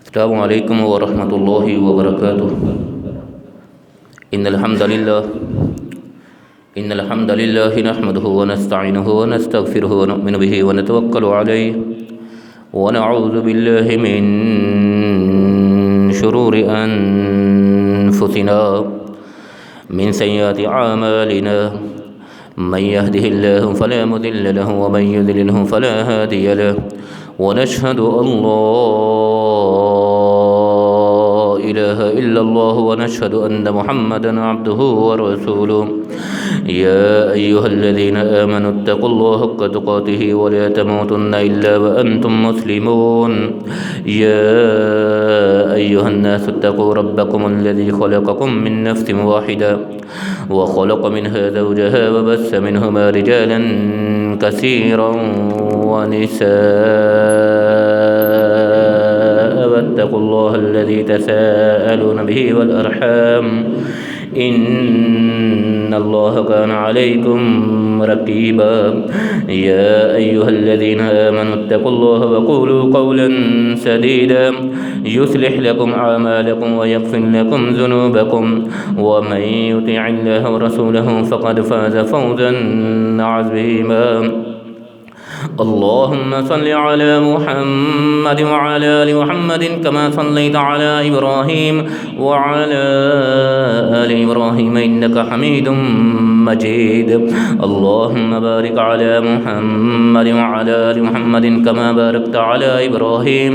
السلام علیکم ورحمۃ اللہ وبرکاتہ۔ ان الحمد للہ نحمده ونستعینه ونستغفره ونؤمن به ونتوکل علیہ ونعوذ باللہ من شرور انفسنا من سیئات اعمالنا من يهده الله فلا مضل له ومن يضلله فلا هادي له ونشهد ان لا إله إلا الله ونشهد أن محمدا عبده ورسوله يا أيها الذين آمنوا اتقوا الله حق تقاته ولا تموتن إلا وأنتم مسلمون يا أيها الناس اتقوا ربكم الذي خلقكم من نفس واحدة وخلق منها زوجها وبث منهما رجالا كثيرا ونساء واتقوا الله الذي تساءلون به والأرحام إن الله كان عليكم رقيبا يا أيها الذين آمنوا اتقوا الله وقولوا قولا سديدا يصلح لكم أعمالكم ويغفر لكم ذنوبكم ومن يطع الله ورسوله فقد فاز فوزا عظيما اللهم صل على محمد وعلى آل محمد كما صليت على إبراهيم وعلى آل إبراهيم إنك حميد مجيد اللهم بارك على محمد وعلى آل محمد كما باركت على إبراهيم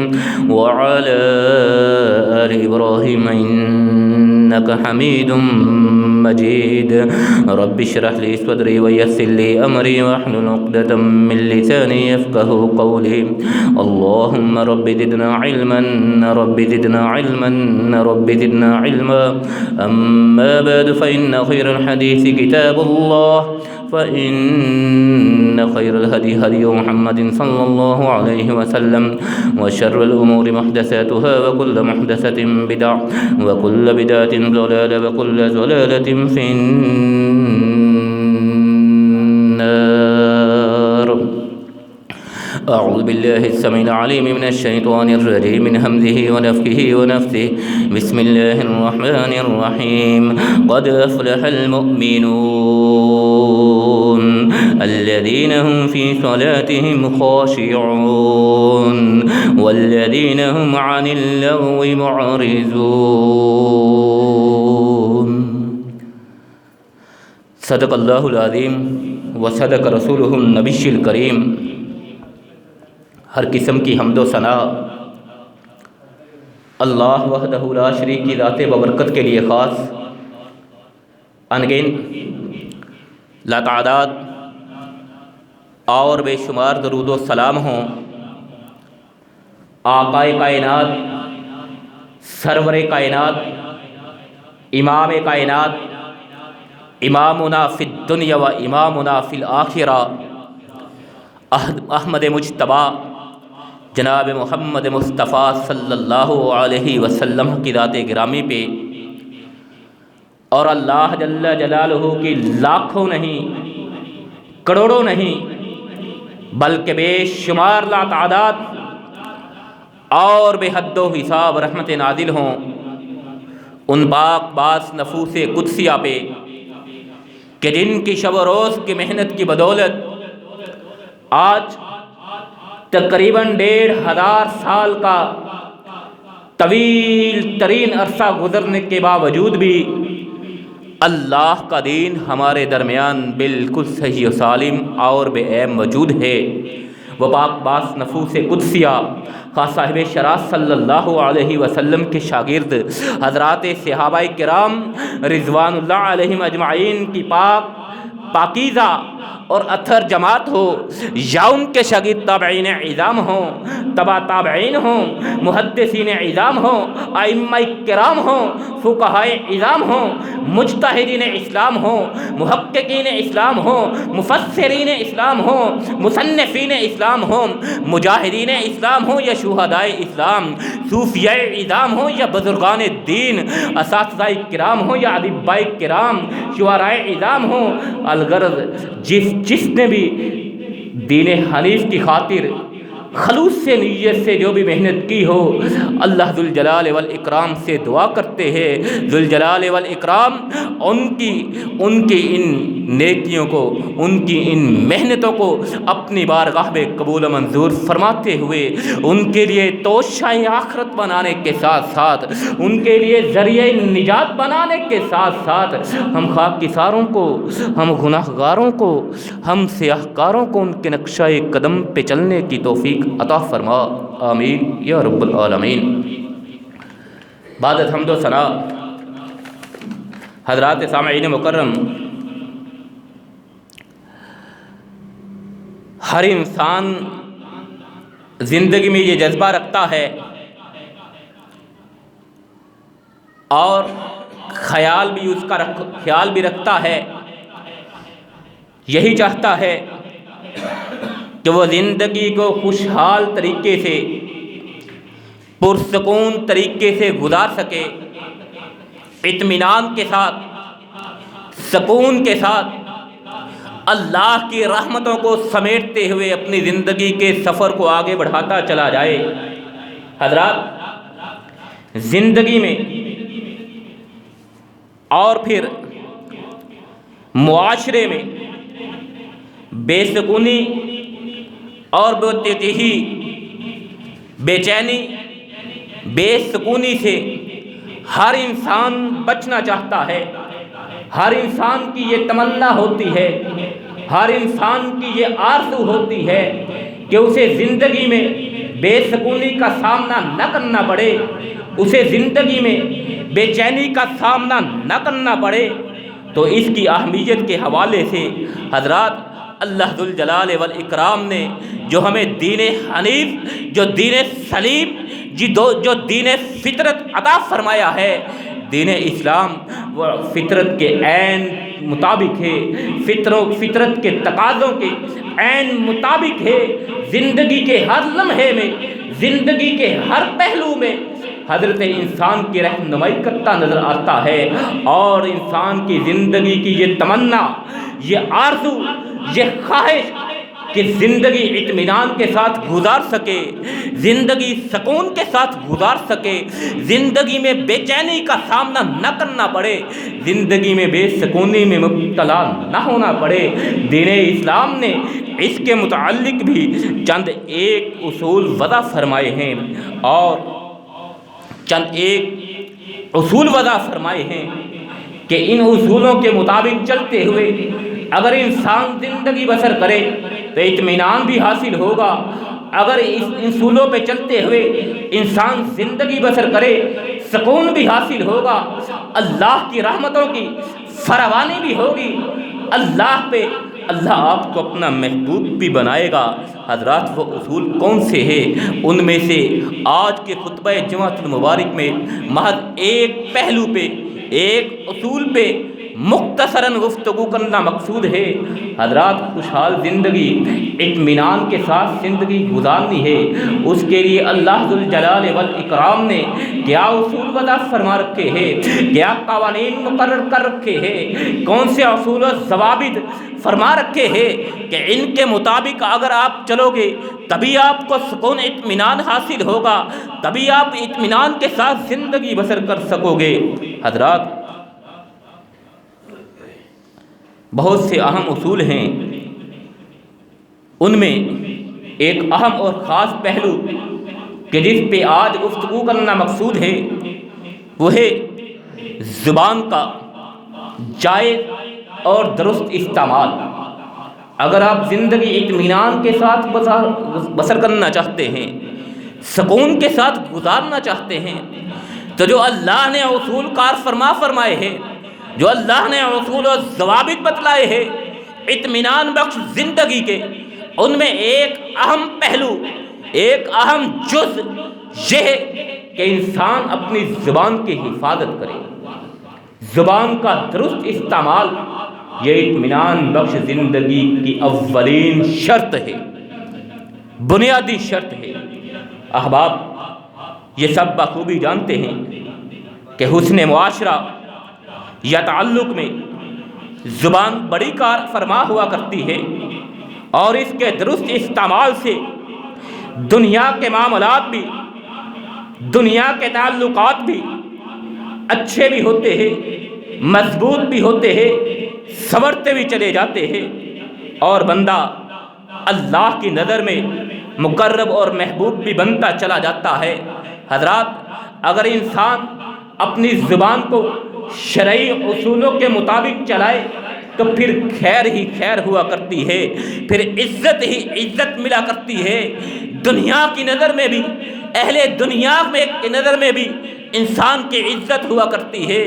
وعلى آل إبراهيم إنك حميد مجيد رب اشرح لي صدري ويسر لي أمري واحلل عقدة من لساني يفقهوا قولي اللهم رب زدنا علما رب زدنا علما رب زدنا علما أما بعد فإن خير الحديث كتاب الله فإن خير الهدي هدي محمد صلى الله عليه وسلم وشر الأمور محدثاتها وكل محدثة بدعة وكل بدعة ضلالة وكل ضلالة في النار أعوذ بالله السميع العليم من الشيطان الرجيم من همزه ونفخه ونفثه بسم الله الرحمن الرحيم قد أفلح المؤمنون الذين هم في صلاتهم خاشعون والذين هم عن اللغو معرضون صدق اللہ العظیم وصدق رسولہ النبی الکریم۔ ہر قسم کی حمد و ثنا اللہ وحدہ لا شریک کی ذات ببرکت کے لیے خاص، انگن لاتعداد اور بے شمار درود و سلام ہوں آقائے کائنات، سرور کائنات، امام کائنات، امامنا فی الدنیا و امامنا فی الآخرہ احمد مجتبیٰ جناب محمد مصطفیٰ صلی اللہ علیہ وسلم کی ذات گرامی پہ اور اللہ جل جلالہ کی لاکھوں نہیں کروڑوں نہیں بلکہ بے شمار لاتعداد اور بے حد و حساب رحمت نازل ہوں ان پاک باز نفوس قدسیہ پہ کہ جن کی شب و روز کی محنت کی بدولت آج تقریباً 1500 سال کا طویل ترین عرصہ گزرنے کے باوجود بھی اللہ کا دین ہمارے درمیان بالکل صحیح و سالم اور بے عیب موجود ہے۔ وہ پاک باز نفوس قدسیہ خاص صاحب شرف صلی اللہ علیہ وسلم کے شاگرد حضرات صحابہ کرام رضوان اللہ علیہم اجمعین کی پاکیزہ اور اثر جماعت ہو یا ان کے شاگرد تابعین اعظام ہوں، تبع تابعین ہوں، محدثین اعظام ہوں، ائمہ کرام ہوں، فقہائے اعظام ہوں، مجتہدین اسلام ہوں، محققین اسلام ہوں، مفسرین اسلام ہوں، مصنفین اسلام ہوں، مجاہدین اسلام ہوں یا شہدائے اسلام، صوفیاء اعظام ہوں یا بزرگان دین، اساتذہ کرام ہوں یا ادباء کرام، شعراء اعظام ہوں، الغرض جس نے بھی دین حنیف کی خاطر خلوص سے نیت سے جو بھی محنت کی ہو، اللہ ذوالجلال والاکرام سے دعا کرتے ہیں ذوالجلال والاکرام ان کی ان نیکیوں کو، ان کی ان محنتوں کو اپنی بارگاہ میں قبول و منظور فرماتے ہوئے ان کے لیے توشہ آخرت بنانے کے ساتھ ساتھ، ان کے لیے ذریعہ نجات بنانے کے ساتھ ساتھ ہم خاکساروں کو، ہم گناہ گاروں کو، ہم سیاہ کاروں کو ان کے نقشہ قدم پہ چلنے کی توفیق عطا فرما، آمین یا رب العالمین۔ بعد حمد و ثنا، حضرات سامعین مکرم، ہر انسان زندگی میں یہ جذبہ رکھتا ہے اور خیال بھی رکھتا ہے، یہی چاہتا ہے کہ وہ زندگی کو خوشحال طریقے سے، پرسکون طریقے سے گزار سکے، اطمینان کے ساتھ، سکون کے ساتھ، اللہ کی رحمتوں کو سمیٹتے ہوئے اپنی زندگی کے سفر کو آگے بڑھاتا چلا جائے۔ حضرات، زندگی میں اور پھر معاشرے میں بے سکونی اور بے چینی، بے سکونی سے ہر انسان بچنا چاہتا ہے، ہر انسان کی یہ تمنا ہوتی ہے، ہر انسان کی یہ آرزو ہوتی ہے کہ اسے زندگی میں بے سکونی کا سامنا نہ کرنا پڑے، اسے زندگی میں بے چینی کا سامنا نہ کرنا پڑے۔ تو اس کی اہمیت کے حوالے سے حضرات، اللہ ذوالجلال والاکرام نے جو ہمیں دین حنیف، جو دین سلیم، جو دین فطرت عطا فرمایا ہے، دین اسلام وہ فطرت کے عین مطابق ہے، فطرت کے تقاضوں کے عین مطابق ہے۔ زندگی کے ہر لمحے میں، زندگی کے ہر پہلو میں حضرت انسان کی رہنمائی کرتا نظر آتا ہے، اور انسان کی زندگی کی یہ تمنا، یہ آرزو، یہ خواہش کہ زندگی اطمینان کے ساتھ گزار سکے، زندگی سکون کے ساتھ گزار سکے، زندگی میں بے چینی کا سامنا نہ کرنا پڑے، زندگی میں بے سکونی میں مبتلا نہ ہونا پڑے۔ دین اسلام نے اس کے متعلق بھی چند ایک اصول وضع فرمائے ہیں، اور چند ایک اصول وضع فرمائے ہیں کہ ان اصولوں کے مطابق چلتے ہوئے اگر انسان زندگی بسر کرے تو اطمینان بھی حاصل ہوگا، اگر اس اصولوں پہ چلتے ہوئے انسان زندگی بسر کرے سکون بھی حاصل ہوگا، اللہ کی رحمتوں کی فراوانی بھی ہوگی، اللہ آپ کو اپنا محبوب بھی بنائے گا۔ حضرات، وہ اصول کون سے ہیں؟ ان میں سے آج کے خطبہ جمعۃ المبارک میں محض ایک پہلو پہ، ایک اصول پہ مختصراً گفتگو کرنا مقصود ہے۔ حضرات، خوشحال زندگی، اطمینان کے ساتھ زندگی گزارنی ہے، اس کے لیے اللہ ذوالجلال والاکرام نے کیا اصول وضع فرما رکھے ہیں، کیا قوانین مقرر کر رکھے ہیں، کون سے اصول و ضوابط فرما رکھے ہیں کہ ان کے مطابق اگر آپ چلو گے تبھی آپ کو سکون اطمینان حاصل ہوگا، تبھی آپ اطمینان کے ساتھ زندگی بسر کر سکو گے۔ حضرات، بہت سے اہم اصول ہیں، ان میں ایک اہم اور خاص پہلو کہ جس پہ آج گفتگو کرنا مقصود ہے وہ ہے زبان کا جائز اور درست استعمال۔ اگر آپ زندگی اطمینان کے ساتھ بسر کرنا چاہتے ہیں، سکون کے ساتھ گزارنا چاہتے ہیں، تو جو اللہ نے اصول کار فرمائے ہیں، جو اللہ نے اصول و ضوابط بتلائے ہیں اطمینان بخش زندگی کے، ان میں ایک اہم پہلو، ایک اہم جز یہ ہے کہ انسان اپنی زبان کی حفاظت کرے۔ زبان کا درست استعمال یہ اطمینان بخش زندگی کی اولین شرط ہے، بنیادی شرط ہے۔ احباب، یہ سب بخوبی جانتے ہیں کہ حسن معاشرہ یا تعلق میں زبان بڑی کار فرما ہوا کرتی ہے، اور اس کے درست استعمال سے دنیا کے معاملات بھی، دنیا کے تعلقات بھی اچھے بھی ہوتے ہیں، مضبوط بھی ہوتے ہیں، سنورتے بھی چلے جاتے ہیں، اور بندہ اللہ کی نظر میں مقرب اور محبوب بھی بنتا چلا جاتا ہے۔ حضرات، اگر انسان اپنی زبان کو شرعی اصولوں کے مطابق چلائے تو پھر خیر ہی خیر ہوا کرتی ہے، پھر عزت ہی عزت ملا کرتی ہے، دنیا کی نظر میں بھی، اہل دنیا کی نظر میں بھی انسان کی عزت ہوا کرتی ہے۔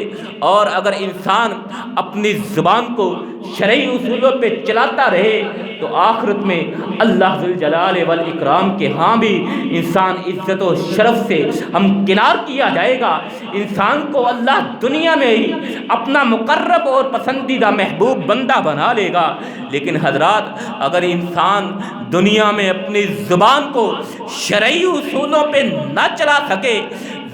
اور اگر انسان اپنی زبان کو شرعی اصولوں پہ چلاتا رہے تو آخرت میں اللہ ذوالجلال والاکرام کے ہاں بھی انسان عزت و شرف سے ہمکنار کیا جائے گا۔ انسان کو اللہ دنیا میں ہی اپنا مقرب اور پسندیدہ محبوب بندہ بنا لے گا، لیکن حضرات اگر انسان دنیا میں اپنی زبان کو شرعی اصولوں پہ نہ چلا سکے،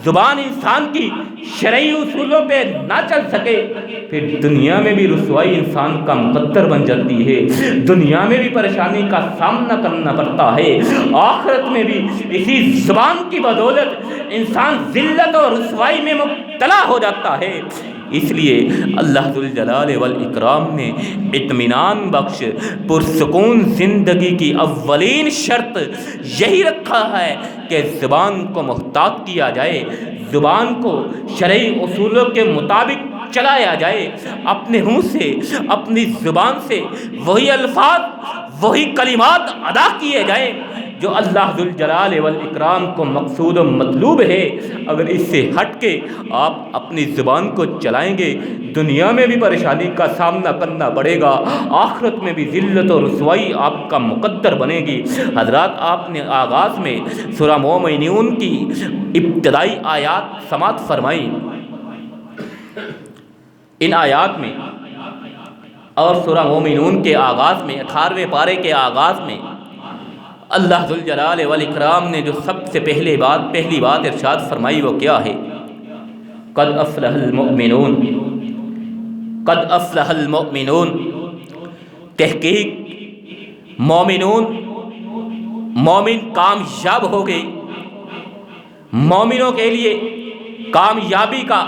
زبان انسان کی شرعی اصولوں پہ نہ چل سکے، پھر دنیا میں بھی رسوائی انسان کا مقدر بن جاتی ہے، دنیا میں بھی پریشانی کا سامنا کرنا پڑتا ہے، آخرت میں بھی اسی زبان کی بدولت انسان ذلت اور رسوائی میں مبتلا ہو جاتا ہے۔ اس لیے اللہ ذوالجلال والاکرام نے اطمینان بخش پرسکون زندگی کی اولین شرط یہی رکھا ہے کہ زبان کو محتاط کیا جائے، زبان کو شرعی اصولوں کے مطابق چلایا جائے، اپنے منہ سے، اپنی زبان سے وہی الفاظ، وہی کلمات ادا کیے جائیں جو اللہ ذوالجلال والاکرام کو مقصود و مطلوب ہے۔ اگر اس سے ہٹ کے آپ اپنی زبان کو چلائیں گے، دنیا میں بھی پریشانی کا سامنا کرنا پڑے گا، آخرت میں بھی ذلت و رسوائی آپ کا مقدر بنے گی۔ حضرات، آپ نے آغاز میں سورہ مومنون کی ابتدائی آیات سماعت فرمائی۔ ان آیات میں اور سورہ مومنون کے آغاز میں، 18ویں پارے کے آغاز میں اللہ ذوالجلال والاکرام نے جو سب سے پہلی بات ارشاد فرمائی وہ کیا ہے؟ قد افلح المؤمنون، قد افلح المؤمنون، تحقیق مومن کامیاب ہو گئے، مومنوں کے لیے کامیابی کا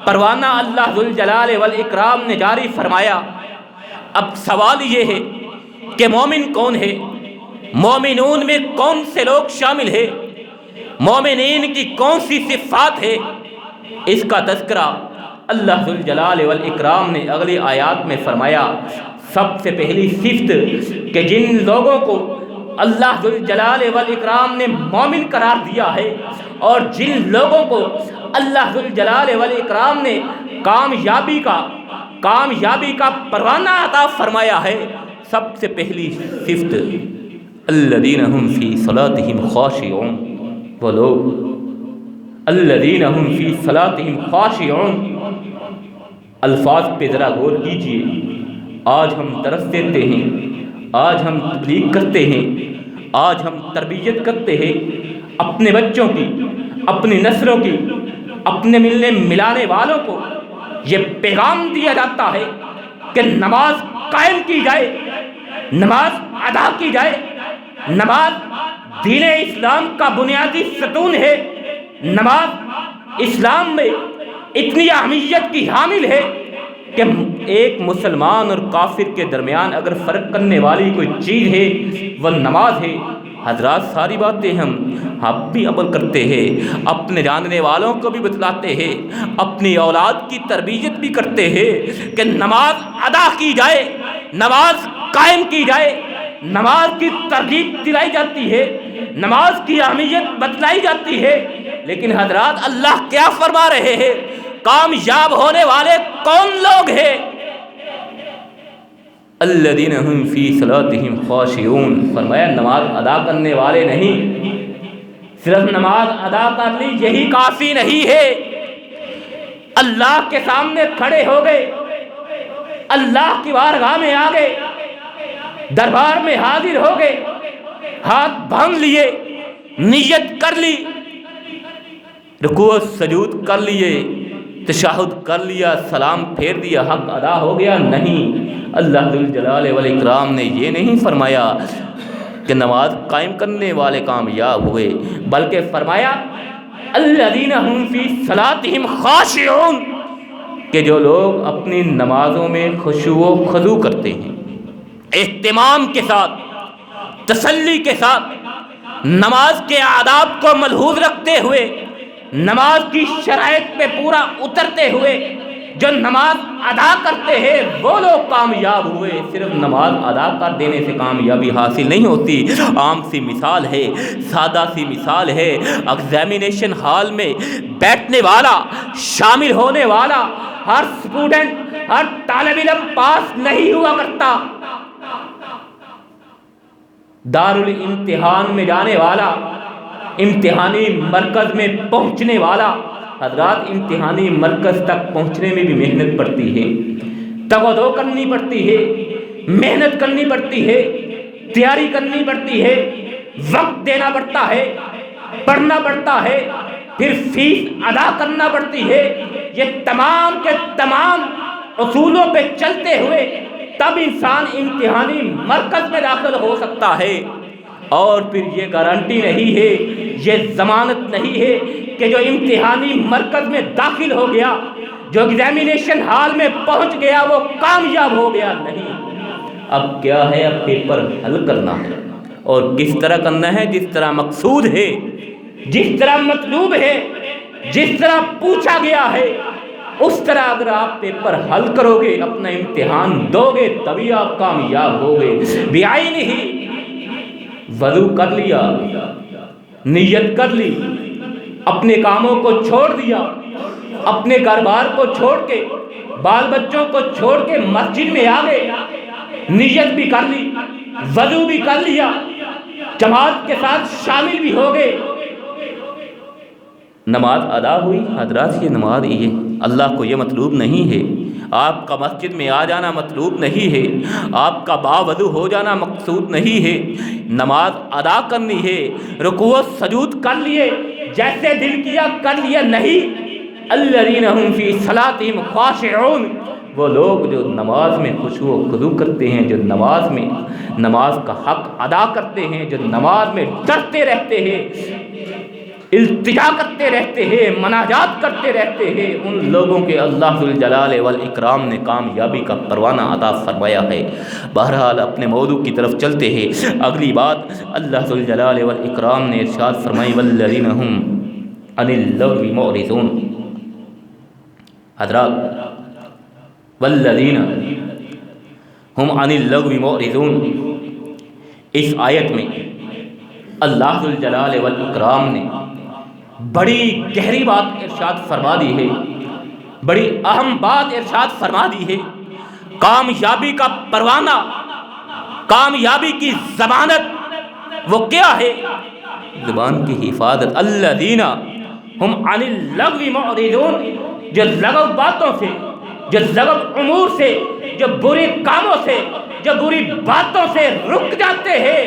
پروانہ اللہ ذوالجلال والاکرام نے جاری فرمایا۔ اب سوال یہ ہے کہ مومن کون ہے؟ مومنون میں کون سے لوگ شامل ہیں؟ مومنین کی کون سی صفات ہے؟ اس کا تذکرہ اللہ ذوالجلال والاکرام نے اگلی آیات میں فرمایا۔ سب سے پہلی صفت کہ جن لوگوں کو اللہ ذوالجلال والاکرام نے مومن قرار دیا ہے اور جن لوگوں کو اللہ ذوالجلال والاکرام نے کامیابی کا پروانہ عطا فرمایا ہے، سب سے پہلی صفت الذین هم فی صلاتہم خاشعون، وہ لوگ الذین هم فی صلاتہم خاشعون۔ الفاظ پہ ذرا غور کیجئے۔ آج ہم درس دیتے ہیں، آج ہم تبلیغ کرتے ہیں، آج ہم تربیت کرتے ہیں اپنے بچوں کی، اپنی نسلوں کی، اپنے ملنے ملانے والوں کو یہ پیغام دیا جاتا ہے کہ نماز قائم کی جائے، نماز ادا کی جائے۔ نماز دین اسلام کا بنیادی ستون ہے، نماز اسلام میں اتنی اہمیت کی حامل ہے کہ ایک مسلمان اور کافر کے درمیان اگر فرق کرنے والی کوئی چیز ہے وہ نماز ہے۔ حضرات، ساری باتیں ہم بھی عمل کرتے ہیں، اپنے جاننے والوں کو بھی بتلاتے ہیں، اپنی اولاد کی تربیت بھی کرتے ہیں کہ نماز ادا کی جائے، نماز قائم کی جائے، نماز کی ترغیب دلائی جاتی ہے، نماز کی اہمیت بتلائی جاتی ہے۔ لیکن حضرات، اللہ کیا فرما رہے ہیں؟ کامیاب ہونے والے کون لوگ ہیں؟ الذین هم فی صلاتہم خاشعون، فرمایا نماز ادا کرنے والے نہیں، صرف نماز ادا کر لی یہی کافی نہیں ہے، اللہ کے سامنے کھڑے ہو گئے، اللہ کی بارگاہ میں آ گئے، دربار میں حاضر ہو گئے، ہاتھ باندھ لیے، نیت کر لی، رکوع و سجود کر لیے، تشہد کر لیا، سلام پھیر دیا، حق ادا ہو گیا؟ نہیں، اللہ ذوالجلال والاکرام نے یہ نہیں فرمایا۔ کہ نماز قائم کرنے والے کامیاب ہوئے، بلکہ فرمایا الذین هم فی صلاتہم خاشعون، کہ جو لوگ اپنی نمازوں میں خشوع و خضوع کرتے ہیں، اہتمام کے ساتھ، تسلی کے ساتھ، نماز کے آداب کو ملحوظ رکھتے ہوئے، نماز کی شرائط پہ پورا اترتے ہوئے جو نماز ادا کرتے ہیں وہ لوگ کامیاب ہوئے۔ صرف نماز ادا کر دینے سے کامیابی حاصل نہیں ہوتی۔ عام سی مثال ہے، سادہ سی مثال ہے، ایگزامینیشن ہال میں بیٹھنے والا، شامل ہونے والا ہر اسٹوڈنٹ، ہر طالب علم پاس نہیں ہوا کرتا۔ دارالامتحان میں جانے والا، امتحانی مرکز میں پہنچنے والا، حضرات امتحانی مرکز تک پہنچنے میں بھی محنت پڑتی ہے، تودو کرنی پڑتی ہے، محنت کرنی پڑتی ہے، تیاری کرنی پڑتی ہے، وقت دینا پڑتا ہے، پڑھنا پڑتا ہے، پھر فیس ادا کرنا پڑتی ہے۔ یہ تمام کے تمام اصولوں پہ چلتے ہوئے تب انسان امتحانی مرکز میں داخل ہو سکتا ہے۔ اور پھر یہ گارنٹی نہیں ہے، یہ ضمانت نہیں ہے کہ جو امتحانی مرکز میں داخل ہو گیا، جو ایگزامینیشن ہال میں پہنچ گیا وہ کامیاب ہو گیا، نہیں۔ اب کیا ہے، اب پیپر حل کرنا ہے، اور کس طرح کرنا ہے؟ جس طرح مقصود ہے، جس طرح مطلوب ہے، جس طرح پوچھا گیا ہے، اس طرح اگر آپ پیپر حل کرو گے، اپنا امتحان دو گے، تبھی آپ کامیاب ہوگے۔ بعینہ وضو کر لیا، نیت کر لی، اپنے کاموں کو چھوڑ دیا، اپنے گھر بار کو چھوڑ کے، بال بچوں کو چھوڑ کے مسجد میں آ گئے، نیت بھی کر لی، وضو بھی کر لیا، جماعت کے ساتھ شامل بھی ہو گئے، نماز ادا ہوئی۔ حضرات یہ نماز یہ اللہ کو یہ مطلوب نہیں ہے، آپ کا مسجد میں آ جانا مطلوب نہیں ہے، آپ کا باوضو ہو جانا مقصود نہیں ہے، نماز ادا کرنی ہے، رکوع و سجود کر لیے، جیسے دل کیا کر لیا، نہیں۔ الذین هم فی صلاتہم خاشعون، وہ لوگ جو نماز میں خشوع و خضوع کرتے ہیں، جو نماز میں نماز کا حق ادا کرتے ہیں، جو نماز میں ڈرتے رہتے ہیں، التجا کرتے رہتے ہیں، مناجات کرتے رہتے ہیں، ان لوگوں کے اللہ ذوالجلال والاکرام نے کامیابی کا پروانہ عطا فرمایا ہے۔ بہرحال اپنے موضوع کی طرف چلتے ہیں۔ اگلی بات اللہ ذوالجلال والاکرام نے ارشاد فرمائی والذین هم عن اللغو معرضون۔ حضرات والذین هم عن اللغو معرضون، اس آیت میں اللہ ذوالجلال والاکرام نے بڑی گہری بات ارشاد فرما دی ہے، بڑی اہم بات ارشاد فرما دی ہے۔ کامیابی کا پروانہ، کامیابی کی ضمانت وہ کیا ہے؟ زبان کی حفاظت۔ الذین هم عن اللغو معرضون، جو لغو باتوں سے، جو لغو امور سے، جو برے کاموں سے، جو بری باتوں سے رک جاتے ہیں،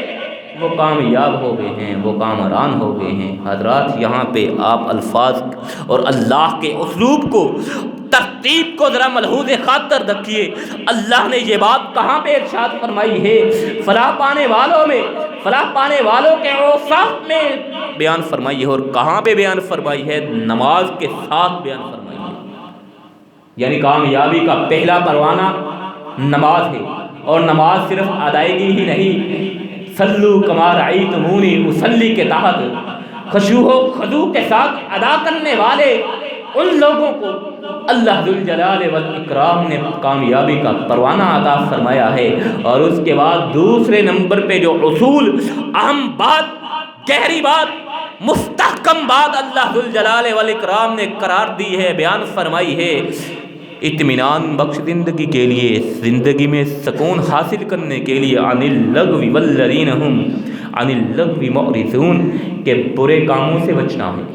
وہ کامیاب ہو گئے ہیں، وہ کامران ہو گئے ہیں۔ حضرات یہاں پہ آپ الفاظ اور اللہ کے اسلوب کو، ترتیب کو ذرا ملحوظ خاطر رکھیے۔ اللہ نے یہ بات کہاں پہ ارشاد فرمائی ہے؟ فلاح پانے والوں میں، فلاح پانے والوں کے اوصاف میں بیان فرمائی ہے، اور کہاں پہ بیان فرمائی ہے؟ نماز کے ساتھ بیان فرمائی ہے۔ یعنی کامیابی کا پہلا پروانہ نماز ہے، اور نماز صرف ادائیگی ہی نہیں، صلو کما رأیتمونی اصلی کے تحت خشوع و خضوع کے ساتھ ادا کرنے والے ان لوگوں کو اللہ ذوالجلال والاکرام نے کامیابی کا پروانہ عطا فرمایا ہے۔ اور اس کے بعد دوسرے نمبر پہ جو اصول، اہم بات، گہری بات، مستحکم بات اللہ ذوالجلال والاکرام نے قرار دی ہے، بیان فرمائی ہے، اطمینان بخش زندگی کے لیے، زندگی میں سکون حاصل کرنے کے لیے، عن اللغو والذین هم عن اللغو معرضون، کہ برے کاموں سے بچنا ہے،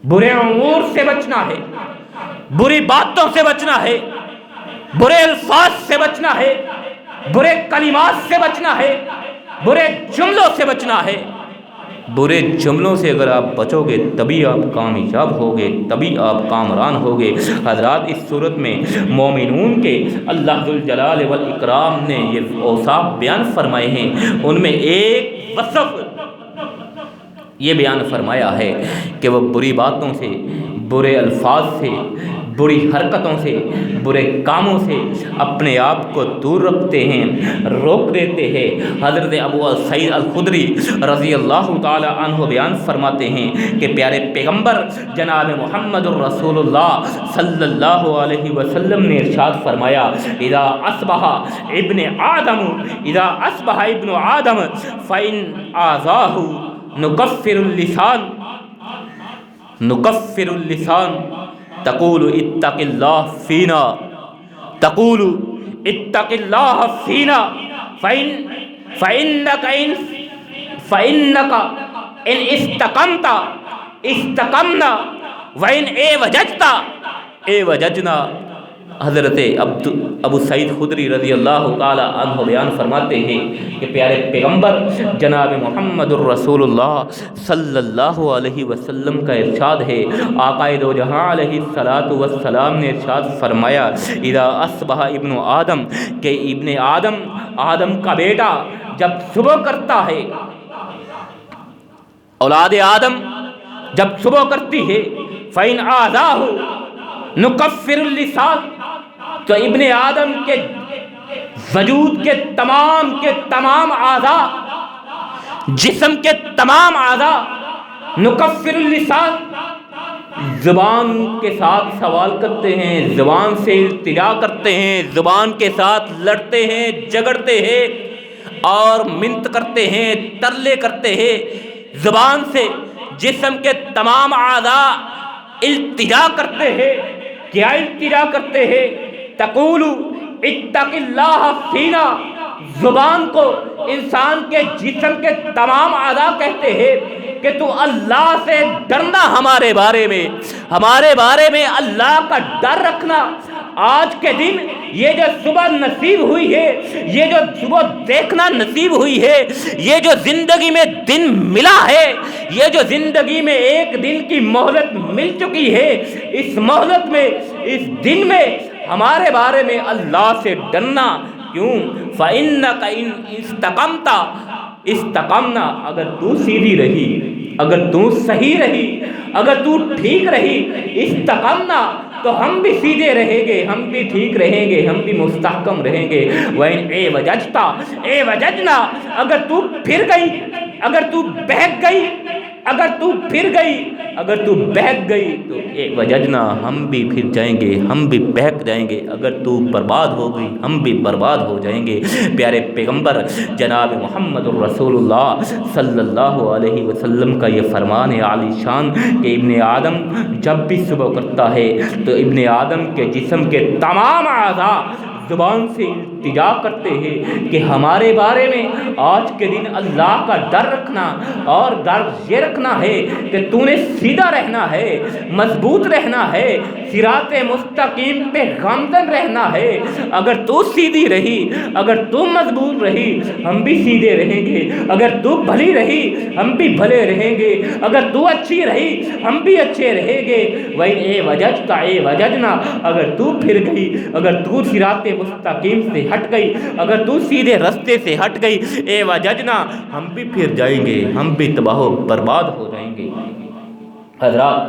برے امور سے بچنا ہے، بری باتوں سے بچنا ہے، برے الفاظ سے بچنا ہے، برے کلمات سے بچنا ہے، برے جملوں سے بچنا ہے، برے جملوں سے اگر آپ بچو گے تبھی آپ کامیاب ہوگے، تبھی آپ کامران ہوگے۔ حضرات اس صورت میں مومنون کے اللہ ذوالجلال والاکرام نے یہ اوصاف بیان فرمائے ہیں، ان میں ایک وصف یہ بیان فرمایا ہے کہ وہ بری باتوں سے، برے الفاظ سے، بری حرکتوں سے، برے کاموں سے اپنے آپ کو دور رکھتے ہیں، روک دیتے ہیں۔ حضرت ابو سعید الخدری رضی اللہ تعالی عنہ بیان فرماتے ہیں کہ پیارے پیغمبر جناب محمد الرسول اللہ صلی اللہ علیہ وسلم نے ارشاد فرمایا، اذا اصبح ابن آدم فإن آذاه نکفر اللسان تقول اتق اللہ فینا فإنک ان استقمت استقمنا وإن اعوججنا۔ حضرت ابو سعید خدری رضی اللہ تعالی عنہ بیان فرماتے ہیں کہ پیارے پیغمبر جناب محمد الرسول اللہ صلی اللہ علیہ وسلم کا ارشاد ہے، آقا دو جہاں علیہ الصلاۃ والسلام نے ارشاد فرمایا، اذا اصبح ابن آدم، کہ ابن آدم کا بیٹا جب صبح کرتا ہے، اولاد آدم جب صبح کرتی ہے، فإن آذاه نکفر اللسان، تو ابن آدم کے وجود کے تمام اعضاء، جسم کے تمام اعضاء، نکفر اللسان، زبان کے ساتھ سوال کرتے ہیں، زبان سے التجا کرتے ہیں، زبان کے ساتھ لڑتے ہیں، جھگڑتے ہیں اور منت کرتے ہیں، ترلے کرتے ہیں۔ زبان سے جسم کے تمام اعضاء التجا کرتے ہیں۔ کیا التجا کرتے ہیں؟ تقول اتق اللہ فینا، زبان کو انسان کے جسم کے تمام اعضاء کہتے ہیں کہ تو اللہ سے ڈرنا، ہمارے بارے میں اللہ کا ڈر رکھنا۔ آج کے دن یہ جو صبح نصیب ہوئی ہے، یہ جو صبح دیکھنا نصیب ہوئی ہے، یہ جو زندگی میں دن ملا ہے، یہ جو زندگی میں ایک دن کی مہلت مل چکی ہے، اس مہلت میں، اس دن میں ہمارے بارے میں اللہ سے ڈرنا۔ کیوں؟ فَإِنَّكَ إِن استقمنا، اگر تو سیدھی رہی، اگر تو صحیح رہی، اگر تو ٹھیک رہی، استقمنا، تو ہم بھی سیدھے رہیں گے، ہم بھی ٹھیک رہیں گے، ہم بھی مستحکم رہیں گے۔ وَإِنْ اعوججنا، اگر تو پھر گئی، اگر تو بہک گئی، اگر تو پھر گئی، اگر تو بہک گئی تو اعوججنا، ہم بھی پھر جائیں گے، ہم بھی بہک جائیں گے۔ اگر تو برباد ہو گئی، ہم بھی برباد ہو جائیں گے۔ پیارے پیغمبر جناب محمد الرسول اللہ صلی اللہ علیہ وسلم کا یہ فرمان ہے عالی شان کہ ابن آدم جب بھی صبح کرتا ہے تو ابن آدم کے جسم کے تمام اعضاء زبان سے التجا کرتے ہیں کہ ہمارے بارے میں آج کے دن اللہ کا ڈر رکھنا، اور ڈر یہ رکھنا ہے کہ تو نے سیدھا رہنا ہے، مضبوط رہنا ہے، صراط مستقیم پہ گامزن رہنا ہے۔ اگر تو سیدھی رہی، اگر تو مضبوط رہی، ہم بھی سیدھے رہیں گے۔ اگر تو بھلی رہی، ہم بھی بھلے رہیں گے۔ اگر تو اچھی رہی، ہم بھی اچھے رہیں گے۔ وَإِنْ اعوججنا، اگر تو پھر گئی، اگر تو صراط مستقیم سے ہٹ گئی، اگر تو سیدھے رستے سے ہٹ گئی، اعوججنا، ہم بھی پھر جائیں گے، ہم بھی تباہ و برباد ہو جائیں گے۔ حضرات،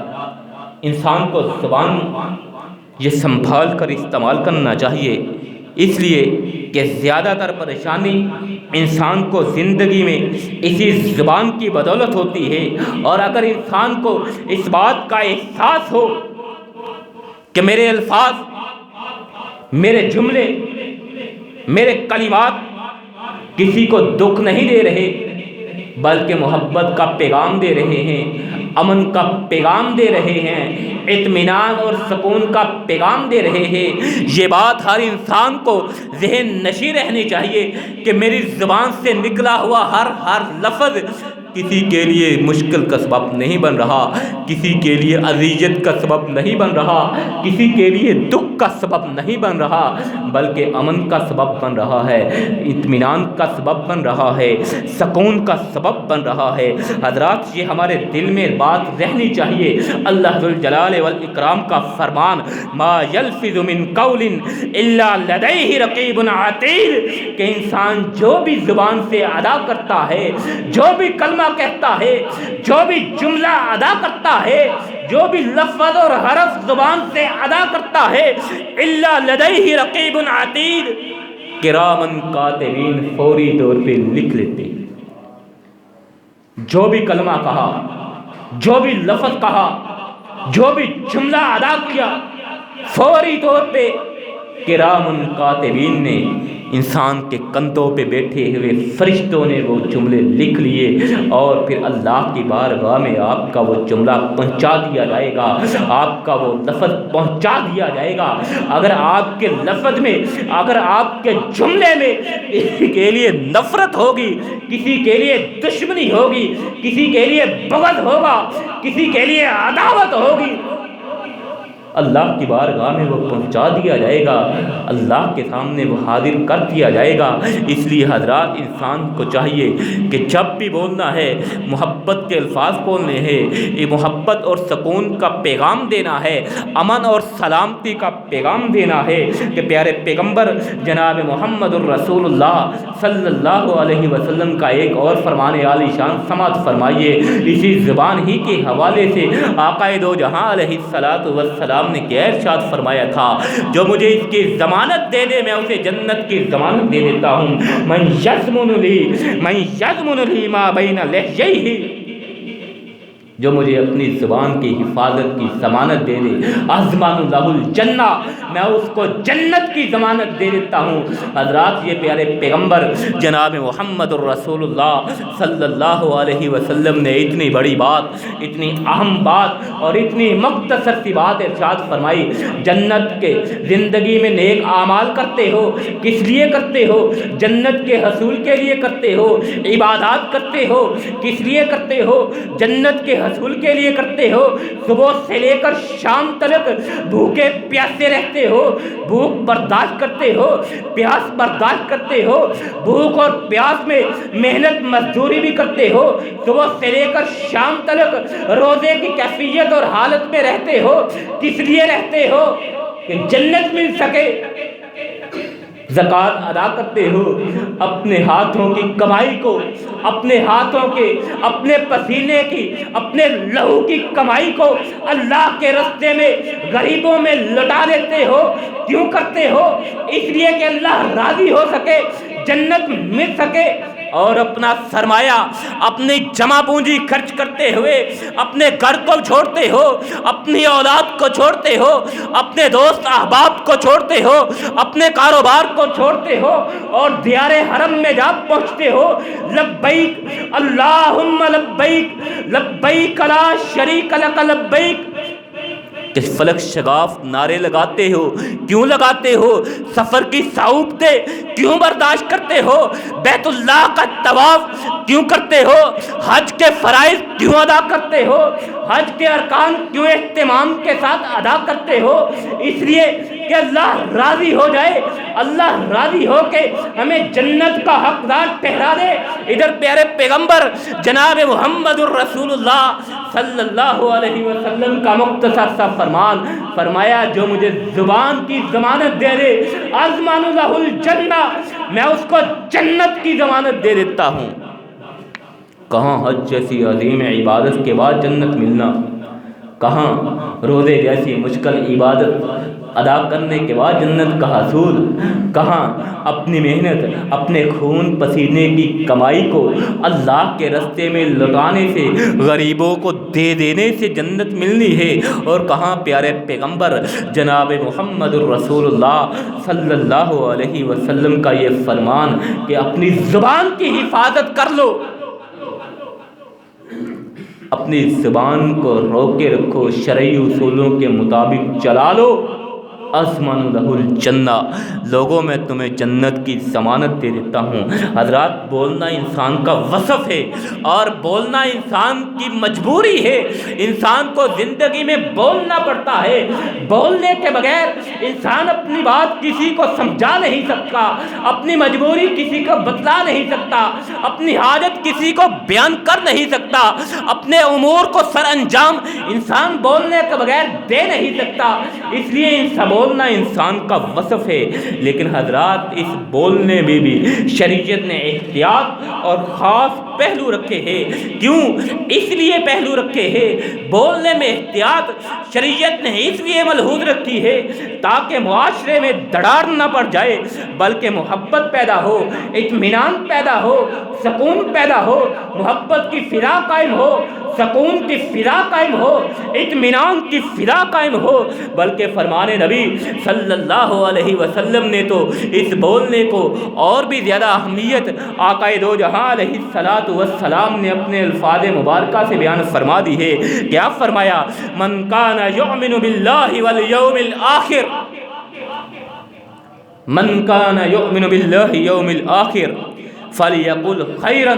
انسان کو زبان یہ سنبھال کر استعمال کرنا چاہیے، اس لیے کہ زیادہ تر پریشانی انسان کو زندگی میں اسی زبان کی بدولت ہوتی ہے۔ اور اگر انسان کو اس بات کا احساس ہو کہ میرے الفاظ، میرے جملے، میرے کلمات کسی کو دکھ نہیں دے رہے بلکہ محبت کا پیغام دے رہے ہیں، امن کا پیغام دے رہے ہیں، اطمینان اور سکون کا پیغام دے رہے ہیں، یہ بات ہر انسان کو ذہن نشیں رہنی چاہیے کہ میری زبان سے نکلا ہوا ہر لفظ کسی کے لیے مشکل کا سبب نہیں بن رہا، کسی کے لیے اذیت کا سبب نہیں بن رہا، کسی کے لیے دکھ کا سبب نہیں بن رہا، بلکہ امن کا سبب بن رہا ہے، اطمینان کا سبب بن رہا ہے، سکون کا سبب بن رہا ہے۔ حضرات یہ ہمارے دل میں بات رہنی چاہیے۔ اللہ ذوالجلال والاکرام کا فرمان ما یلفظ من قول الا لدیہ رقیب عتید، کہ انسان جو بھی زبان سے ادا کرتا ہے، جو بھی کلمہ کہتا ہے، جو بھی جملہ ادا کرتا ہے، جو بھی لفظ اور حرف زبان سے ادا کرتا ہے، الا لدیہ رقیب عتید، کرامن کاتبین فوری طور پہ لکھ لیتے ہیں۔ جو بھی کلمہ کہا، جو بھی لفظ کہا، جو بھی جملہ ادا کیا، فوری طور پہ کرامن کاتبین نے، انسان کے کندھوں پہ بیٹھے ہوئے فرشتوں نے وہ جملے لکھ لیے، اور پھر اللہ کی بارگاہ میں آپ کا وہ جملہ پہنچا دیا جائے گا، آپ کا وہ لفظ پہنچا دیا جائے گا۔ اگر آپ کے لفظ میں، اگر آپ کے جملے میں کسی کے لیے نفرت ہوگی، کسی کے لیے دشمنی ہوگی، کسی کے لیے بغض ہوگا، کسی کے لیے عداوت ہوگی، اللہ کی بارگاہ میں وہ پہنچا دیا جائے گا، اللہ کے سامنے وہ حاضر کر دیا جائے گا۔ اس لیے حضرات انسان کو چاہیے کہ جب بھی بولنا ہے محبت کے الفاظ بولنے ہیں، یہ محبت اور سکون کا پیغام دینا ہے، امن اور سلامتی کا پیغام دینا ہے، کہ پیارے پیغمبر جناب محمد الرسول اللہ صلی اللہ علیہ وسلم کا ایک اور فرمان عالی شان سماعت فرمائیے۔ اسی زبان ہی کے حوالے سے آقا دو جہاں علیہ السلام نے کیا ارشاد فرمایا تھا، جو مجھے اس کی ضمانت دے دے میں اسے جنت کی ضمانت دے دیتا ہوں۔ من یضمن لی ما بین لحییہ، جو مجھے اپنی زبان کی حفاظت کی ضمانت دے دے، اضمن لہ الجنہ، میں اس کو جنت کی ضمانت دے دیتا ہوں۔ حضرات یہ پیارے پیغمبر جناب محمد الرسول اللہ صلی اللہ علیہ وسلم نے اتنی بڑی بات، اتنی اہم بات اور اتنی مختصر سی بات ارشاد فرمائی۔ جنت کے زندگی میں نیک اعمال کرتے ہو، کس لیے کرتے ہو؟ جنت کے حصول کے لیے کرتے ہو۔ عبادات کرتے ہو، کس لیے کرتے ہو؟ جنت کے حصول کے لیے کرتے ہو۔ صبح سے لے کر شام تک بھوکے پیاسے رہتے ہو، بھوک برداشت کرتے ہو، پیاس برداشت کرتے ہو، بھوک اور پیاس میں محنت مزدوری بھی کرتے ہو، صبح سے لے کر شام تک روزے کی کیفیت اور حالت میں رہتے ہو، کس لیے رہتے ہو؟ کہ جنت مل سکے۔ زکوٰۃ ادا کرتے ہو، اپنے ہاتھوں کی کمائی کو، اپنے ہاتھوں کے، اپنے پسینے کی، اپنے لہو کی کمائی کو اللہ کے راستے میں غریبوں میں لٹا دیتے ہو۔ کیوں کرتے ہو؟ اس لیے کہ اللہ راضی ہو سکے، جنت مل سکے، اور اپنا سرمایہ، اپنی جمع پونجی خرچ کرتے ہوئے اپنے گھر کو چھوڑتے ہو، اپنی اولاد کو چھوڑتے ہو، اپنے دوست احباب کو چھوڑتے ہو، اپنے کاروبار کو چھوڑتے ہو، اور دیار حرم میں جا پہنچتے ہو۔ لبیک اللہم لبیک، لبیک لا شریک لک لبیک، کہ فلک شگاف نعرے لگاتے ہو۔ کیوں لگاتے ہو؟ سفر کی صعوبتیں کیوں برداشت کرتے ہو؟ بیت اللہ کا طواف کیوں کرتے ہو؟ حج کے فرائض کیوں ادا کرتے ہو؟ حج کے ارکان کیوں اہتمام کے ساتھ ادا کرتے ہو؟ اس لیے کہ اللہ راضی ہو جائے، اللہ راضی ہو کے ہمیں جنت کا حقدار ٹھہرا دے۔ ادھر پیارے پیغمبر جناب محمد الرسول اللہ صلی اللہ علیہ وسلم کا مختصر سا فرمان فرمایا، جو مجھے زبان کی ضمانت دے دے، اضمن لہ الجنہ، میں اس کو جنت کی ضمانت دے دیتا ہوں۔ کہاں حج جیسی عظیم عبادت کے بعد جنت ملنا، کہاں روزے جیسی مشکل عبادت ادا کرنے کے بعد جنت کا حصول، کہاں اپنی محنت، اپنے خون پسینے کی کمائی کو اللہ کے راستے میں لٹانے سے، غریبوں کو دے دینے سے جنت ملنی ہے، اور کہاں پیارے پیغمبر جناب محمد الرسول اللہ صلی اللہ علیہ وسلم کا یہ فرمان کہ اپنی زبان کی حفاظت کر لو، اپنی زبان کو روکے رکھو، شرعی اصولوں کے مطابق چلا لو، اضمن لہ الجنہ، لوگوں میں تمہیں جنت کی ضمانت دے دیتا ہوں۔ حضرات بولنا انسان کا وصف ہے اور بولنا انسان کی مجبوری ہے، انسان کو زندگی میں بولنا پڑتا ہے، بولنے کے بغیر انسان اپنی بات کسی کو سمجھا نہیں سکتا، اپنی مجبوری کسی کو بتلا نہیں سکتا، اپنی حاجت کسی کو بیان کر نہیں سکتا، اپنے امور کو سر انجام انسان بولنے کے بغیر دے نہیں سکتا، اس لیے بولنا انسان کا وصف ہے۔ لیکن حضرات اس بولنے میں بھی شریعت نے احتیاط اور خاص پہلو رکھے ہیں۔ کیوں؟ اس لیے پہلو رکھے ہیں، بولنے میں احتیاط شریعت نے اس لیے ملحوظ رکھی ہے تاکہ معاشرے میں دڑار نہ پڑ جائے، بلکہ محبت پیدا ہو، اطمینان پیدا ہو، سکون پیدا ہو، محبت کی فضا قائم ہو، سکون کی فضا قائم ہو، اطمینان کی فضا قائم ہو۔ بلکہ فرمان نبی صلی اللہ علیہ وسلم نے تو اس بولنے کو اور بھی زیادہ اہمیت آقا دو جہاں علیہ السلام نے اپنے الفاظ مبارکہ سے بیان فرما دی ہے۔ کیا فرمایا؟ من کان یؤمن باللہ والیوم الآخر، من کان یؤمن باللہ یوم الآخر فلیقل خیرا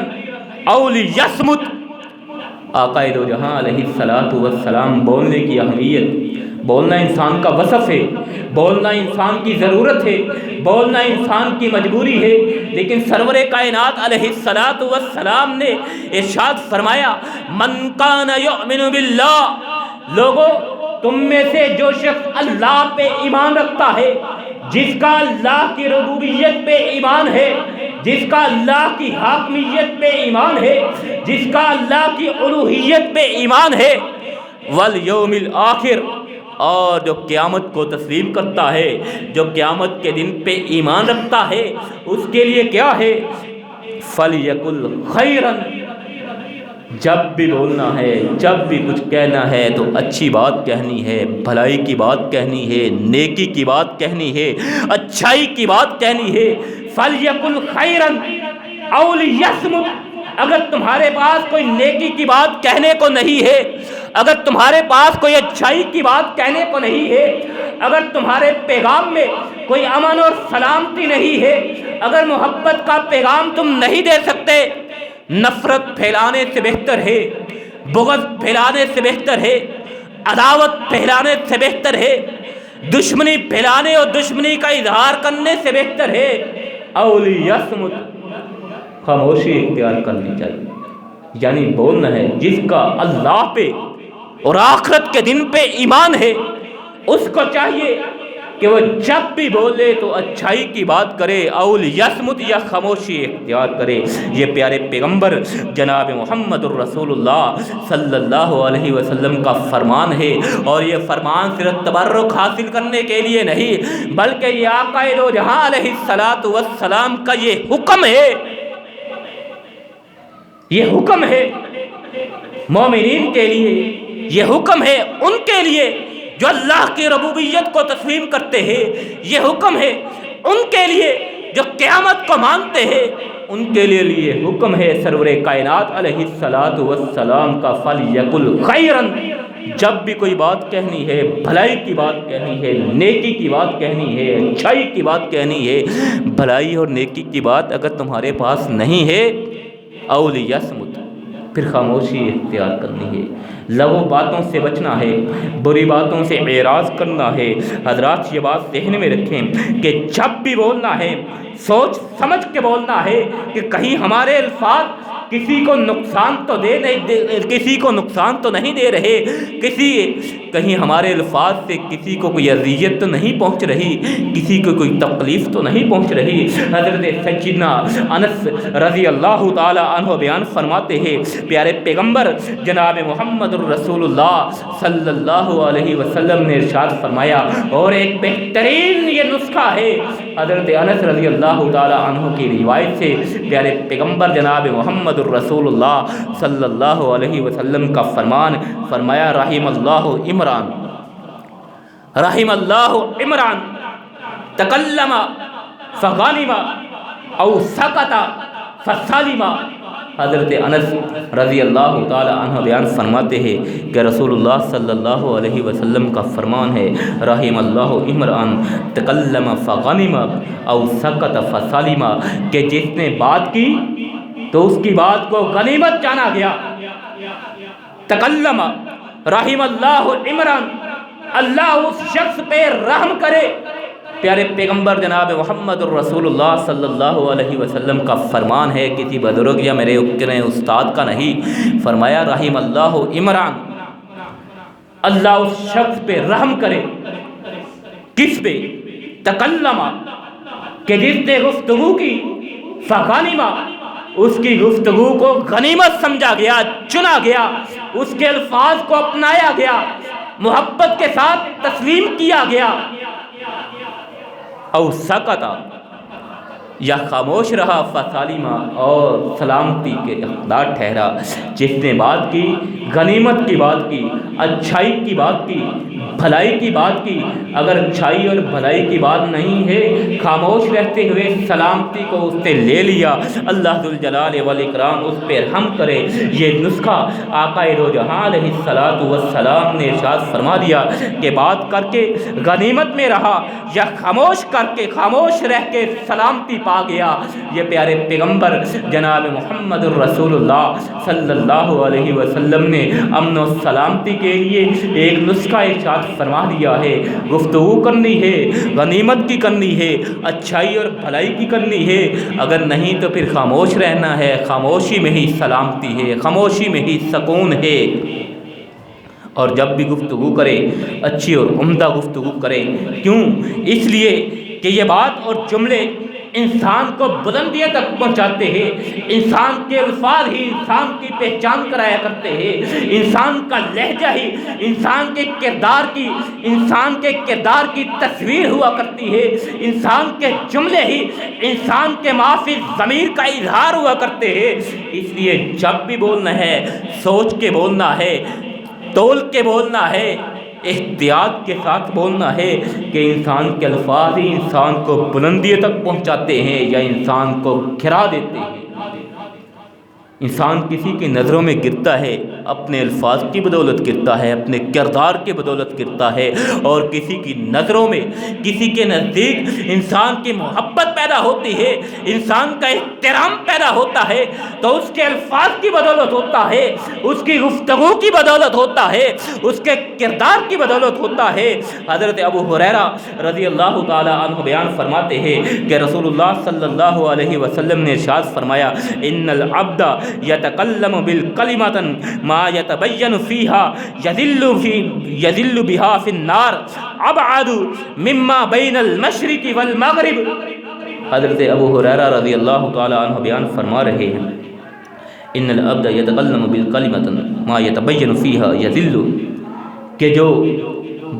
او لیصمت۔ آقا دو جہاں علیہ السلام بولنے کی اہمیت، بولنا انسان کا وصف ہے، بولنا انسان کی ضرورت ہے، بولنا انسان کی مجبوری ہے، لیکن سرور کائنات علیہ السلام نے ارشاد فرمایا من کان یؤمن باللہ، لوگوں تم میں سے جو شخص اللہ پہ ایمان رکھتا ہے، جس کا اللہ کی ربوبیت پہ ایمان ہے، جس کا اللہ کی حاکمیت پہ ایمان ہے، جس کا اللہ کی الوہیت پہ ایمان ہے، والیوم الآخر، اور جو قیامت کو تسلیم کرتا ہے، جو قیامت کے دن پہ ایمان رکھتا ہے، اس کے لیے کیا ہے؟ فلیقل خیرا، جب بھی بولنا ہے، جب بھی کچھ کہنا ہے تو اچھی بات کہنی ہے، بھلائی کی بات کہنی ہے، نیکی کی بات کہنی ہے، اچھائی کی بات کہنی ہے۔ فلیقل خیرا او لیصمت، اگر تمہارے پاس کوئی نیکی کی بات کہنے کو نہیں ہے، اگر تمہارے پاس کوئی اچھائی کی بات کہنے کو نہیں ہے، اگر تمہارے پیغام میں کوئی امن اور سلامتی نہیں ہے، اگر محبت کا پیغام تم نہیں دے سکتے، نفرت پھیلانے سے بہتر ہے، بغض پھیلانے سے بہتر ہے، عداوت پھیلانے سے بہتر ہے، دشمنی پھیلانے اور دشمنی کا اظہار کرنے سے بہتر ہے او لیصمت، خاموشی اختیار کرنی چاہیے۔ یعنی بولنا ہے جس کا اللہ پہ اور آخرت کے دن پہ ایمان ہے، اس کو چاہیے کہ وہ جب بھی بولے تو اچھائی کی بات کرے، او لیصمت، یا خاموشی اختیار کرے۔ یہ پیارے پیغمبر جناب محمد الرسول اللہ صلی اللہ علیہ وسلم کا فرمان ہے، اور یہ فرمان صرف تبرک حاصل کرنے کے لیے نہیں، بلکہ یہ آقا دو جہاں علیہ السلام کا یہ حکم ہے، یہ حکم ہے مومنین کے لیے، یہ حکم ہے ان کے لیے جو اللہ کی ربوبیت کو تسلیم کرتے ہیں، یہ حکم ہے ان کے لیے جو قیامت کو مانتے ہیں، ان کے لیے حکم ہے سرور کائنات علیہ السلام کا فلیقل خیرا، جب بھی کوئی بات کہنی ہے، بھلائی کی بات کہنی ہے، نیکی کی بات کہنی ہے، اچھائی کی بات کہنی ہے، بھلائی اور نیکی کی بات اگر تمہارے پاس نہیں ہے، او لیصمت، پھر خاموشی اختیار کرنی ہے، لغو باتوں سے بچنا ہے، بری باتوں سے اعراض کرنا ہے۔ حضرات یہ بات ذہن میں رکھیں کہ جب بھی بولنا ہے سوچ سمجھ کے بولنا ہے کہ کہیں ہمارے الفاظ کسی کو نقصان تو کسی کو نقصان تو نہیں دے رہے، کہیں ہمارے الفاظ سے کسی کو کوئی اذیت تو نہیں پہنچ رہی، کسی کو کوئی تکلیف تو نہیں پہنچ رہی۔ حضرت سیدنا انس رضی اللہ تعالی عنہ بیان فرماتے ہیں، پیارے پیغمبر جناب محمد الرسول اللہ صلی اللہ علیہ وسلم نے ارشاد فرمایا، اور ایک بہترین یہ نسخہ ہے حضرت انس رضی اللہ تعالی عنہ کی روایت سے، پیارے پیغمبر جناب محمد الرسول اللہ صلی اللہ علیہ وسلم کا فرمان فرمایا، رحم اللہ عمران، رحم اللہ عمران تکلم فغانم او سکت فسلم حضرت انس رضی اللہ تعالی عنہ بیان فرماتے ہیں کہ رسول اللہ صلی اللہ علیہ وسلم کا فرمان ہے رحم اللہ امرأن تکلم فغنم او سکت فسلم، کہ جس نے بات کی تو اس کی بات کو غنیمت جانا گیا. تکلم رحم اللہ امرأن، اللہ اس شخص پہ رحم کرے. پیارے پیغمبر جناب محمد الرسول اللہ صلی اللہ علیہ وسلم کا فرمان ہے، کسی بزرگ یا میرے استاد کا نہیں. فرمایا رحم اللہ عمران، اللہ اس شخص پہ رحم کرے. کس پہ؟ تکلم، کہ جس نے گفتگو کی، فغانما، اس کی گفتگو کو غنیمت سمجھا گیا، چنا گیا، اس کے الفاظ کو اپنایا گیا، محبت کے ساتھ تسلیم کیا گیا. او سکتا، یا خاموش رہا، فسالما، اور سلامتی کے اقدار ٹھہرا. جس نے بات کی، غنیمت کی بات کی، اچھائی کی بات کی، بھلائی کی بات کی، اگر اچھائی اور بھلائی کی بات نہیں ہے، خاموش رہتے ہوئے سلامتی کو اس نے لے لیا، اللہ ذوالجلال والاکرام اس پہ رحم کرے. یہ نسخہ آقا دو جہاں علیہ الصلوۃ والسلام نے ارشاد فرما دیا کہ بات کر کے غنیمت میں رہا یا خاموش کر کے، خاموش رہ کے سلامتی پا گیا. یہ پیارے پیغمبر جناب محمد الرسول اللہ صلی اللہ علیہ وسلم نے امن و سلامتی کے لیے ایک نسخہ ارشاد فرما دیا ہے. گفتگو کرنی ہے، غنیمت کی کرنی ہے، اچھائی اور بھلائی کی کرنی ہے، اگر نہیں تو پھر خاموش رہنا ہے. خاموشی میں ہی سلامتی ہے، خاموشی میں ہی سکون ہے. اور جب بھی گفتگو کرے اچھی اور عمدہ گفتگو کرے. کیوں؟ اس لیے کہ یہ بات اور جملے انسان کو بلندیوں تک پہنچاتے ہیں. انسان کے الفاظ ہی انسان کی پہچان کرایا کرتے ہیں. انسان کا لہجہ ہی انسان کے کردار کی تصویر ہوا کرتی ہے. انسان کے جملے ہی انسان کے معافی ضمیر کا اظہار ہوا کرتے ہیں. اس لیے جب بھی بولنا ہے سوچ کے بولنا ہے، تول کے بولنا ہے، احتیاط کے ساتھ بولنا ہے، کہ انسان کے الفاظ ہی انسان کو بلندی تک پہنچاتے ہیں یا انسان کو گرا دیتے ہیں. انسان کسی کی نظروں میں گرتا ہے اپنے الفاظ کی بدولت گرتا ہے، اپنے کردار کی بدولت گرتا ہے، اور کسی کی نظروں میں، کسی کے نزدیک انسان کی محبت پیدا ہوتی ہے، انسان کا احترام پیدا ہوتا ہے، تو اس کے الفاظ کی بدولت ہوتا ہے، اس کی گفتگو کی بدولت ہوتا ہے، اس کے کردار کی بدولت ہوتا ہے. حضرت ابو ہریرہ رضی اللہ تعالی عنہ بیان فرماتے ہیں کہ رسول اللہ صلی اللہ علیہ وسلم نے ارشاد فرمایا ان العبد یتکلم بالکلمۃ ما یتبین فیہا یذل بہا فی النار ابعد مما بین المشرق والمغرب. حضرت ابو ہریرہ رضی اللہ تعالی عنہ بیان فرما رہے ہیں ان العبد یتکلم بالکلمۃ ما یتبین فیہا یذل، کہ جو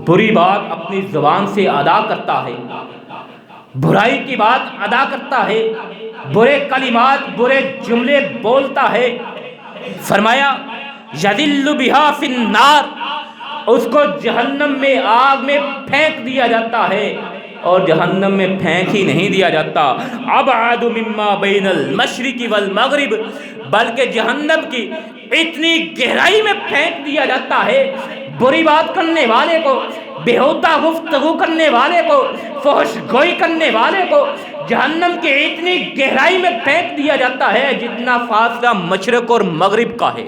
بری بات اپنی زبان سے ادا کرتا ہے، برائی کی بات ادا کرتا ہے، برے کلمات، برے جملے بولتا ہے، فرمایا یذل بہا فی النار، اس کو جہنم میں، آگ میں پھینک دیا جاتا ہے. اور جہنم میں پھینک ہی نہیں دیا جاتا، ابعد مما بین المشرق والمغرب، بلکہ جہنم کی اتنی گہرائی میں پھینک دیا جاتا ہے. بری بات کرنے والے کو، بےہودہ گفتگو کرنے والے کو، فحش گوئی کرنے والے کو جہنم کی اتنی گہرائی میں پھینک دیا جاتا ہے جتنا فاصلہ مشرق اور مغرب کا ہے.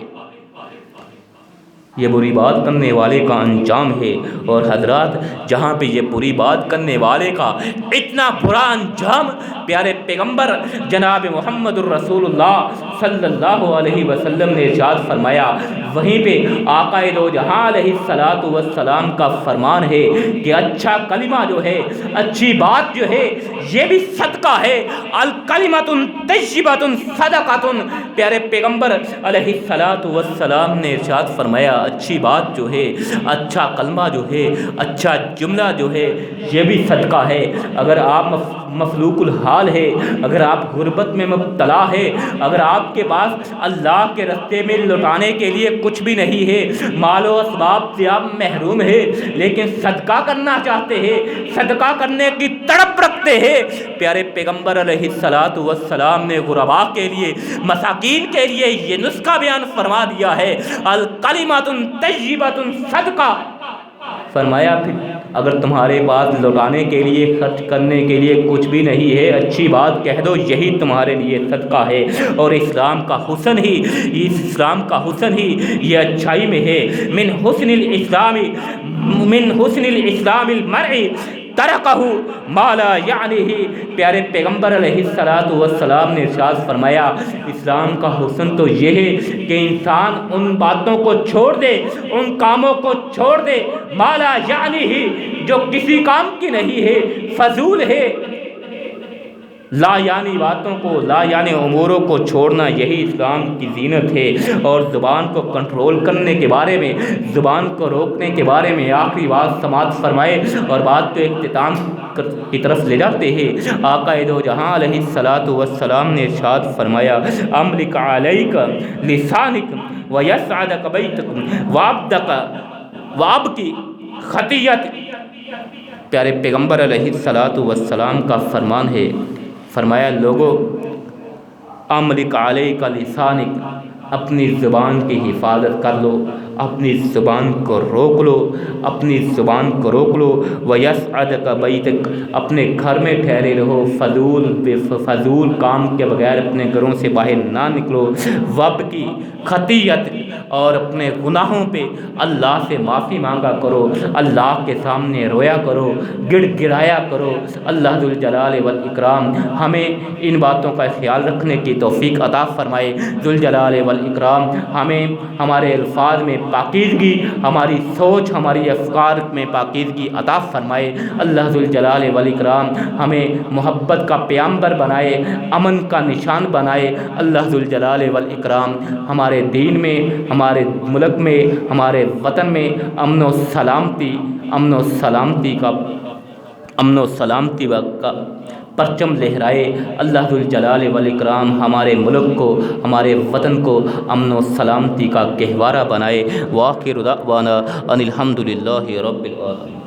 یہ بری بات کرنے والے کا انجام ہے. اور حضرات جہاں پہ یہ بری بات کرنے والے کا اتنا برا انجام پیارے پیغمبر جناب محمد الرسول اللہ صلی اللہ علیہ وسلم نے ارشاد فرمایا، وہیں پہ آقا دو جہاں علیہ الصلوۃ والسلام کا فرمان ہے کہ اچھا کلمہ جو ہے، اچھی بات جو ہے، یہ بھی صدقہ ہے. الکلمۃ طیبۃ صدقۃ. پیارے پیغمبر علیہ الصلوۃ والسلام نے ارشاد فرمایا اچھی بات جو ہے، اچھا کلمہ جو ہے، اچھا جملہ جو ہے، یہ بھی صدقہ ہے۔ اگر آپ مفلوق الحال ہے، اگر آپ غربت میں مبتلا ہے، اگر آپ کے پاس اللہ کے راستے میں لٹانے کے لیے کچھ بھی نہیں ہے، مال و اسباب سے آپ محروم ہے، لیکن صدقہ کرنا چاہتے ہیں، صدقہ کرنے کی تڑپ رکھتے ہیں، پیارے پیغمبر علیہ الصلوۃ والسلام نے غرباء کے لیے، مساکین کے لیے یہ نسخہ بیان فرما دیا ہے، الکلمۃ طیبۃ صدقہ۔ فرمایا پھر اگر تمہارے پاس لوٹانے کے لیے، خرچ کرنے کے لیے کچھ بھی نہیں ہے، اچھی بات کہہ دو، یہی تمہارے لیے صدقہ ہے۔ اور اسلام کا حسن ہی، اس اسلام کا حسن ہی یہ اچھائی میں ہے۔ من حسن الاسلام المرء ترکہ ما لا یعنیہ، پیارے پیغمبر علیہ الصلوۃ والسلام نے ارشاد فرمایا اسلام کا حسن تو یہ ہے کہ انسان ان باتوں کو چھوڑ دے، ان کاموں کو چھوڑ دے، ما لا یعنیہ، جو کسی کام کی نہیں ہے، فضول ہے۔ لا یعنی باتوں کو، لا یعنی اموروں کو چھوڑنا، یہی اسلام کی زینت ہے۔ اور زبان کو کنٹرول کرنے کے بارے میں، زبان کو روکنے کے بارے میں آخری بات سماعت فرمائے اور بات کو اختتام کی طرف لے جاتے ہیں۔ آقا دو جہاں علیہ الصلوۃ والسلام نے ارشاد فرمایا املک علیک لسانک ویسعدک بیتک وابکی خطیت۔ پیارے پیغمبر علیہ الصلوۃ والسلام کا فرمان ہے، فرمایا لوگو املک علیک لسانک، اپنی زبان کی حفاظت کر لو، اپنی زبان کو روک لو، اپنی زبان کو روک لو۔ ویسعدک بیتک، اپنے گھر میں ٹھہرے رہو، فضول کام کے بغیر اپنے گھروں سے باہر نہ نکلو۔ وابکی خطیت، اور اپنے گناہوں پہ اللہ سے معافی مانگا کرو، اللہ کے سامنے رویا کرو، گڑ گڑایا کرو۔ اللہ ذوالجلال والاکرام ہمیں ان باتوں کا خیال رکھنے کی توفیق عطا فرمائے۔ ذوالجلال والاکرام ہمیں ہمارے الفاظ میں پاکیزگی، ہماری سوچ، ہماری افکار میں پاکیزگی عطا فرمائے۔ اللہ ذوالجلال والاکرام ہمیں محبت کا پیامبر بنائے، امن کا نشان بنائے۔ اللہ ذوالجلال والاکرام ہمارے دین میں، ہمارے ملک میں، ہمارے وطن میں امن و سلامتی کا پرچم لہرائے۔ اللہ ذوالجلال والاکرام ہمارے ملک کو، ہمارے وطن کو امن و سلامتی کا گہوارہ بنائے۔ وآخر دعوانا ان الحمد للہ رب العالمین۔